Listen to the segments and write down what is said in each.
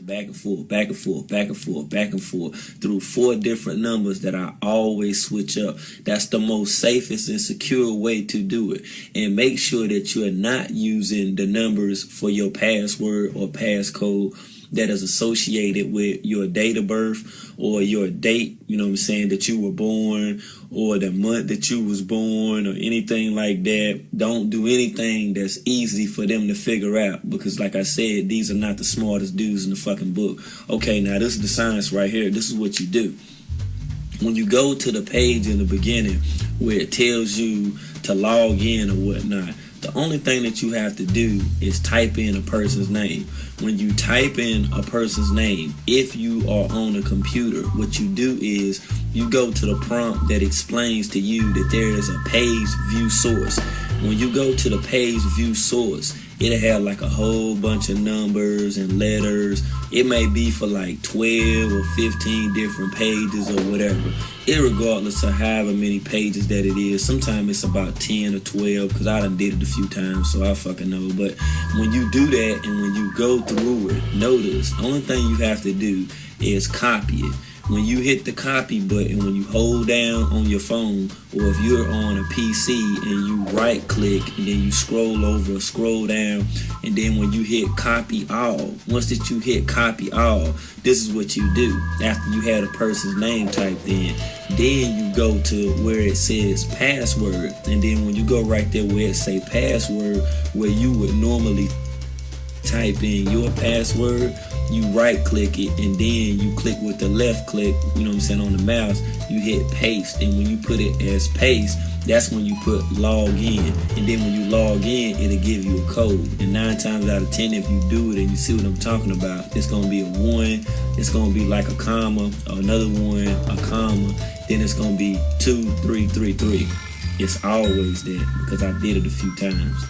back and forth, back and forth, back and forth, back and forth through 4 different numbers that I always switch up. That's the most safest and secure way to do it. And make sure that you're not using the numbers for your password or passcode that is associated with your date of birth or your date, you know what I'm saying, that you were born, or the month that you was born, or anything like that. Don't do anything that's easy for them to figure out, because like I said, these are not the smartest dudes in the fucking book. Okay, now this is the science right here. This is what you do. When you go to the page in the beginning where it tells you to log in or whatnot, the only thing that you have to do is type in a person's name. When you type in a person's name, if you are on a computer, what you do is you go to the prompt that explains to you that there is a page view source. When you go to the page view source, it'll have like a whole bunch of numbers and letters. It may be for like 12 or 15 different pages or whatever. Irregardless of however many pages that it is. Sometimes it's about 10 or 12, because I done did it a few times, so I fucking know. But when you do that and when you go through it, notice the only thing you have to do is copy it. When you hit the copy button, when you hold down on your phone, or if you're on a PC and you right click and then you scroll over or scroll down, and then when you hit copy all, once that you hit copy all, this is what you do. After you had a person's name typed in, then you go to where it says password, and then when you go right there where it say password, where you would normally type in your password, you right click it, and then you click with the left click, you know what I'm saying, on the mouse, you hit paste, and when you put it as paste, that's when you put log in, and then when you log in, it'll give you a code. And 9 times out of 10, if you do it and you see what I'm talking about, it's gonna be a 1, it's gonna be like a comma, another 1, a comma, then it's gonna be 2 3 3 3. It's always that, because I did it a few times.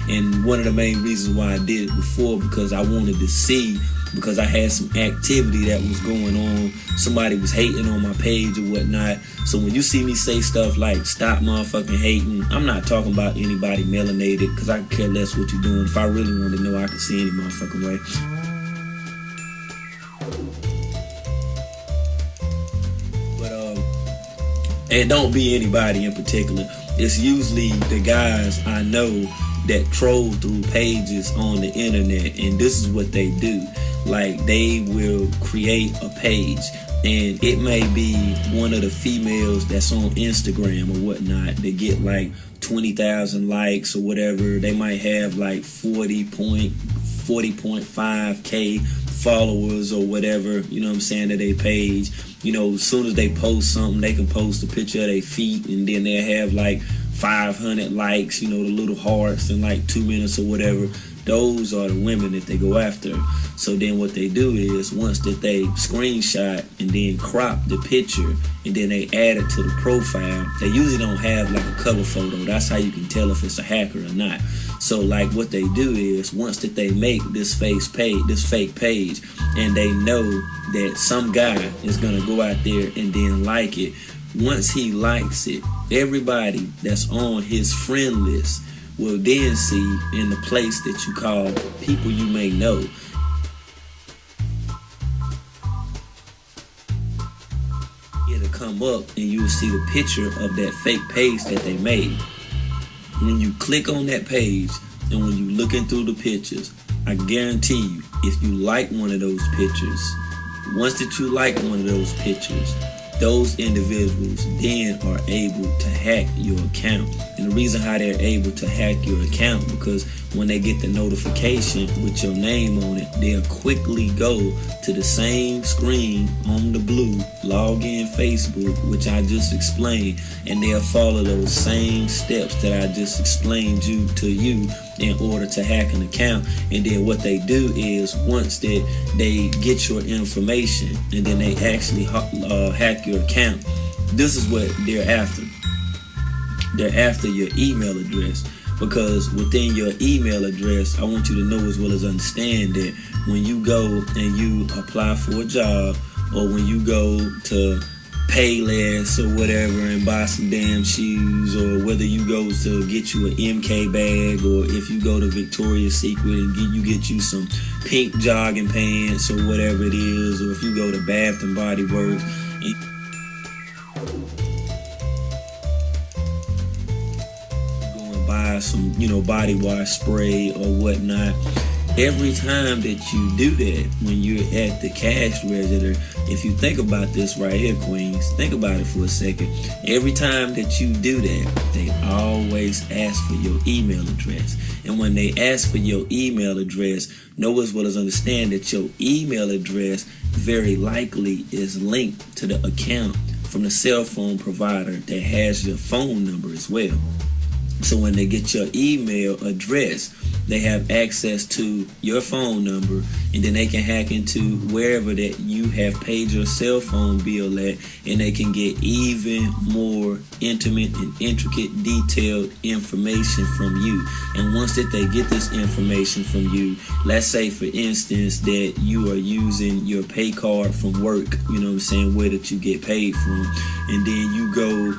And one of the main reasons why I did it before, because I wanted to see, because I had some activity that was going on. Somebody was hating on my page or whatnot. So when you see me say stuff like stop motherfucking hating, I'm not talking about anybody melanated, because I could care less what you're doing. If I really wanted to know, I could see any motherfucking way. But and don't be anybody in particular. It's usually the guys I know that troll through pages on the internet, and this is what they do. Like, they will create a page, and it may be one of the females that's on Instagram or whatnot. They get like 20,000 likes or whatever. They might have like 40.5k followers or whatever, you know what I'm saying, to their page. You know, as soon as they post something, they can post a picture of their feet, and then they'll have like 500 likes, you know, the little hearts in like 2 minutes or whatever. Those are the women that they go after. So then what they do is, once that they screenshot and then crop the picture and then they add it to the profile, they usually don't have like a cover photo. That's how you can tell if it's a hacker or not. So like what they do is, once that they make this fake page, and they know that some guy is gonna go out there and then like it, once he likes it, everybody that's on his friend list will then see in the place that you call people you may know. It'll come up and you'll see the picture of that fake page that they made. When you click on that page and when you looking through the pictures, I guarantee you, if you like one of those pictures, once that you like one of those pictures, those individuals then are able to hack your account. And the reason how they're able to hack your account, because when they get the notification with your name on it, they'll quickly go to the same screen on the blue login Facebook, which I just explained, and they'll follow those same steps that I just explained to you in order to hack an account. And then what they do is, once that they get your information and then they actually hack your account, this is what they're after. They're after your email address, because within your email address, I want you to know as well as understand that when you go and you apply for a job, or when you go to pay less or whatever and buy some damn shoes, or whether you go to get you an MK bag, or if you go to Victoria's Secret and get you some pink jogging pants or whatever it is, or if you go to Bath and Body Works and go and buy some, body wash spray or whatnot. Every time that you do that, when you're at the cash register, if you think about this right here, Queens, think about it for a second. Every time that you do that, they always ask for your email address. And when they ask for your email address, know as well as understand that your email address very likely is linked to the account from the cell phone provider that has your phone number as well. So when they get your email address, they have access to your phone number, and then they can hack into wherever that you have paid your cell phone bill at, and they can get even more intimate and intricate, detailed information from you. And once that they get this information from you, let's say for instance that you are using your pay card from work, where that you get paid from, and then you go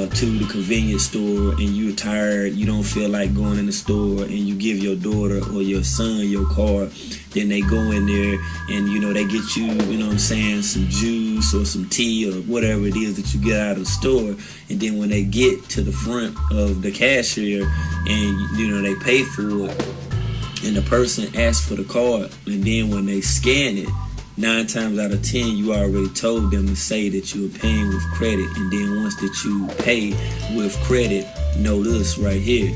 to the convenience store and you're tired, you don't feel like going in the store, and you give your daughter or your son your card. Then they go in there and they get you, some juice or some tea or whatever it is that you get out of the store. And then when they get to the front of the cashier and they pay for it, and the person asks for the card, and then when they scan it, 9 times out of 10, you already told them to say that you were paying with credit. And then once that you pay with credit, know this right here.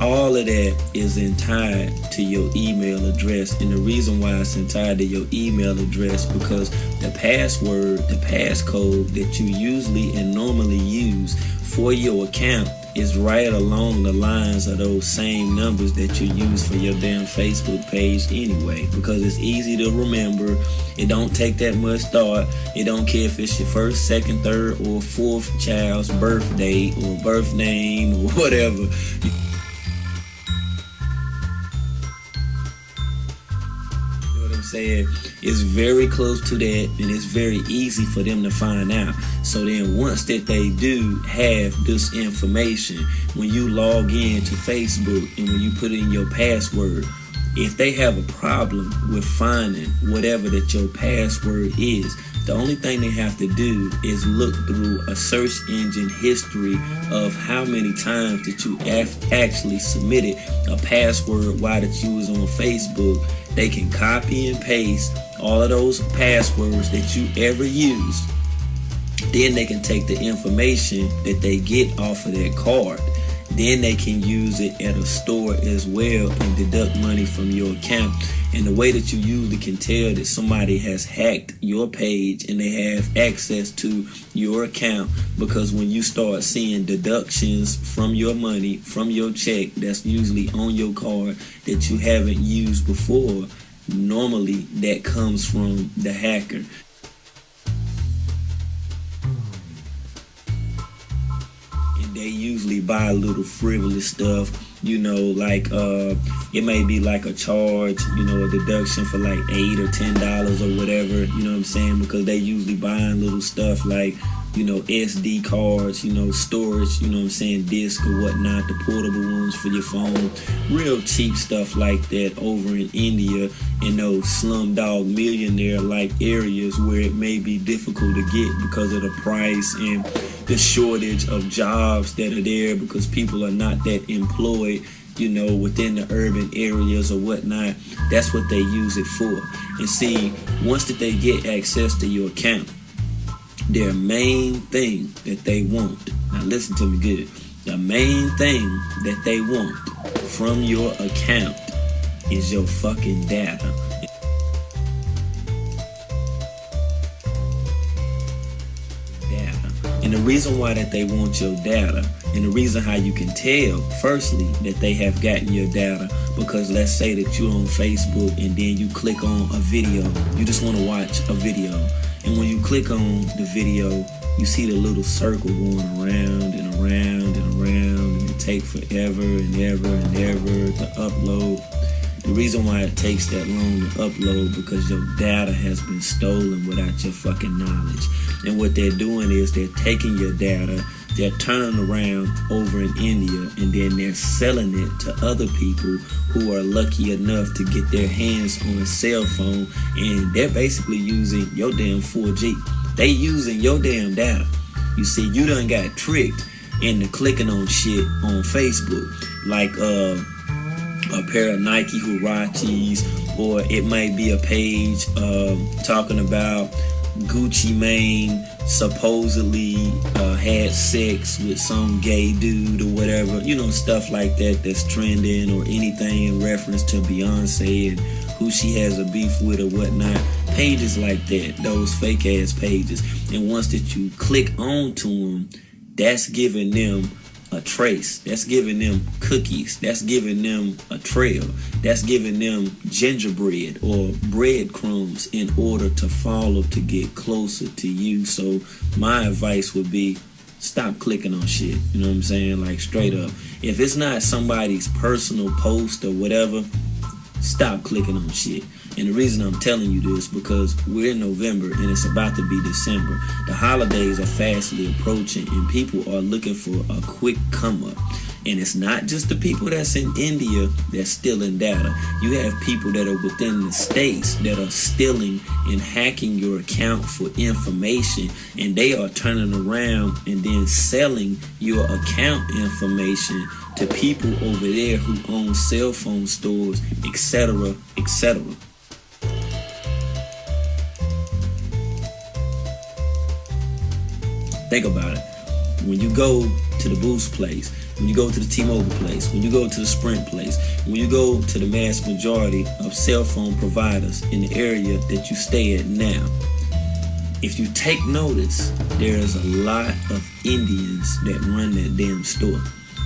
All of that is tied to your email address. And the reason why it's tied to your email address, because the password, the passcode that you usually and normally use for your account is right along the lines of those same numbers that you use for your damn Facebook page anyway, because it's easy to remember. It don't take that much thought. It don't care if it's your first, second, third, or fourth child's birthday or birth name or whatever. Said it's very close to that, and it's very easy for them to find out. So then once that they do have this information, when you log in to Facebook and when you put in your password, if they have a problem with finding whatever that your password is, the only thing they have to do is look through a search engine history of how many times that you actually submitted a password while that you was on Facebook. They can copy and paste all of those passwords that you ever used. Then they can take the information that they get off of that card. Then they can use it at a store as well and deduct money from your account. And the way that you usually can tell that somebody has hacked your page and they have access to your account, because when you start seeing deductions from your money, from your check that's usually on your card that you haven't used before, normally that comes from the hacker. They usually buy a little frivolous stuff, like it may be like a charge, a deduction for like $8 or $10 or whatever, because they usually buying little stuff like, SD cards, storage, disc or whatnot, the portable ones for your phone, real cheap stuff like that over in India, in those slumdog millionaire like areas where it may be difficult to get because of the price and the shortage of jobs that are there, because people are not that employed, within the urban areas or whatnot. That's what they use it for. And see, once that they get access to your account, their main thing that they want, now listen to me good, the main thing that they want from your account is your fucking data. And the reason why that they want your data, and the reason how you can tell, firstly, that they have gotten your data, because let's say that you're on Facebook and then you click on a video. You just want to watch a video. And when you click on the video, you see the little circle going around and around and around, and it takes forever and ever and ever to upload. The reason why it takes that long to upload because your data has been stolen without your fucking knowledge. And what they're doing is they're taking your data, they're turning around over in India, and then they're selling it to other people who are lucky enough to get their hands on a cell phone, and they're basically using your damn 4G. They using your damn data. You see, you done got tricked into clicking on shit on Facebook, like a pair of Nike Huaraches, or it might be a page talking about Gucci Mane supposedly had sex with some gay dude or whatever, you know, stuff like that that's trending, or anything in reference to Beyonce and who she has a beef with or whatnot. Pages like that, those fake ass pages. And once that you click on to them, that's giving them a trace. That's giving them cookies. That's giving them a trail. That's giving them gingerbread or breadcrumbs in order to follow to get closer to you. So my advice would be, stop clicking on shit. You know what I'm saying? Like, straight up. If it's not somebody's personal post or whatever, stop clicking on shit. And the reason I'm telling you this, because we're in November and it's about to be December. The holidays are fastly approaching and people are looking for a quick come up. And it's not just the people that's in India that's stealing data. You have people that are within the states that are stealing and hacking your account for information, and they are turning around and then selling your account information to people over there who own cell phone stores, etc., etc. Think about it. When you go to the Boost place, when you go to the T-Mobile place, when you go to the Sprint place, when you go to the mass majority of cell phone providers in the area that you stay at now, if you take notice, there's a lot of Indians that run that damn store.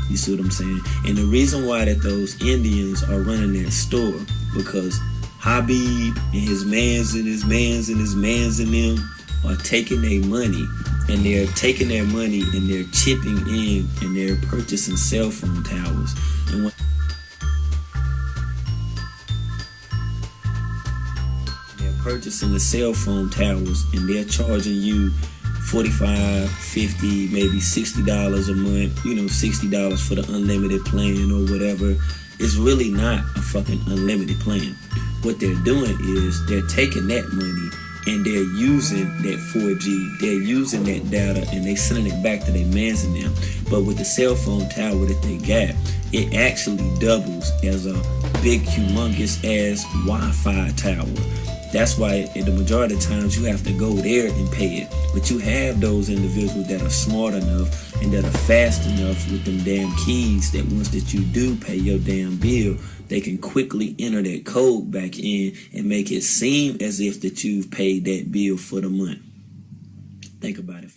You see what I'm saying? And the reason why that those Indians are running that store, because Habib and his mans and his mans and his mans and them are taking their money, and they're taking their money and they're chipping in and they're purchasing cell phone towers. And when they're purchasing the cell phone towers and they're charging you $45, $50, maybe $60 a month, you know, $60 for the unlimited plan or whatever, it's really not a fucking unlimited plan. What they're doing is they're taking that money and they're using that 4G, they're using that data, and they're sending it back to their mans and them. But with the cell phone tower that they got, it actually doubles as a big, humongous ass Wi-Fi tower. That's why the majority of times you have to go there and pay it. But you have those individuals that are smart enough and that are fast enough with them damn keys that once that you do pay your damn bill, they can quickly enter that code back in and make it seem as if that you've paid that bill for the month. Think about it.